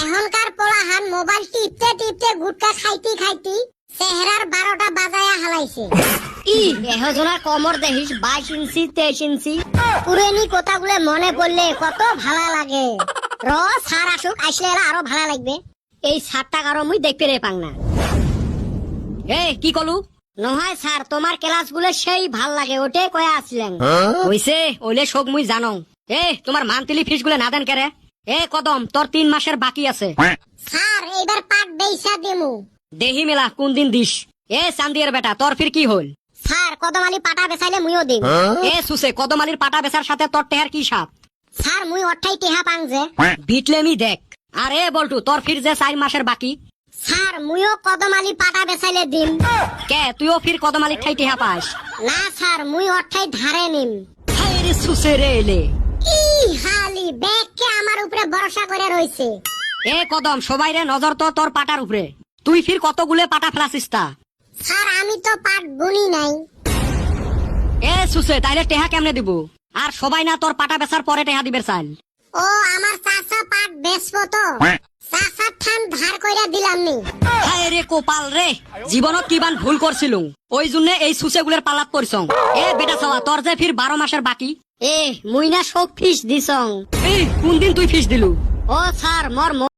এখনকার পোলাহান মোবাইল টিপতে টিপতে গুটকা খাইতে খাইতে চেহারার 12টা বাজায়া হালাইছে। এহজনার কমর দেখিস 22 ইঞ্চি 23 ইঞ্চি। পুরানি কথাগুলো মনে পড়লে কত ভালো লাগে। র স্যার আসুক, আসলে এরা আরো ভালো লাগবে। এই স্যারটা কারো মুই দেখতে রে পাং না। কি কলু? নহয় স্যার, তোমার ক্লাসগুলো সেই ভাল লাগে, ওটাই কয়ে আসলেন। হইছে ওইলে শোক মুই জানো। তোমার মান্থলি ফিস গুলো না দেন কেরে? কদম, তোর 3 মাসের বাকি আছে। স্যার এইবার পাট বেইসা দেমু। দেহি মেলা কোন দিন দিস? চান্দিয়ার বেটা, তোর ফির কি হল? স্যার কদমালি পাটা বেচাইলে মুইও দিম। সুসে, কদমালির পাটা বেচার সাথে তোর টেহার কি সাপ? স্যার মুই অঠাই টেহা পাং যে। বিটলেমি দেখ। আরে বলটু, তোর ফির যে 4 মাসের বাকি। স্যার মুইও কদমালি পাটা বেচাইলে দিম। কে তুইও ফির কদমালির ঠাই টেহা পাস? না স্যার, মুই অঠাই ধারে নিম। হায়রে সুসে রে এলে। কি হালি ব্যাগকে আমার উপরে ভরসা করে রইছে। কদম, সবাই রে নজর তো তোর পাটার উপরে। তুই ফির কতগুলো পাটা ফেলাছিস তা? স্যার আমি তো পাট বুনি নাই। সুসে, তাইলে টেহা কেমনে দিব? আর সবাই না তোর পাটা বেচার পরে টেহা দিবে চাল। ও আমার চাচা পাট বেচবো তো, চাচার থান ধার কইরা দিলাম নি। হায়রে কোপাল রে, জীবনত কিবান ভুল করছিল, ওই জন্য এই সুসে গুলের পালাত পড়ছং। বেটা সওয়া, তোর যে ফির 12 মাসের বাকি। মুই না সব ফিস দিছং। কোন দিন তুই ফিস দিলু? ও স্যার মোর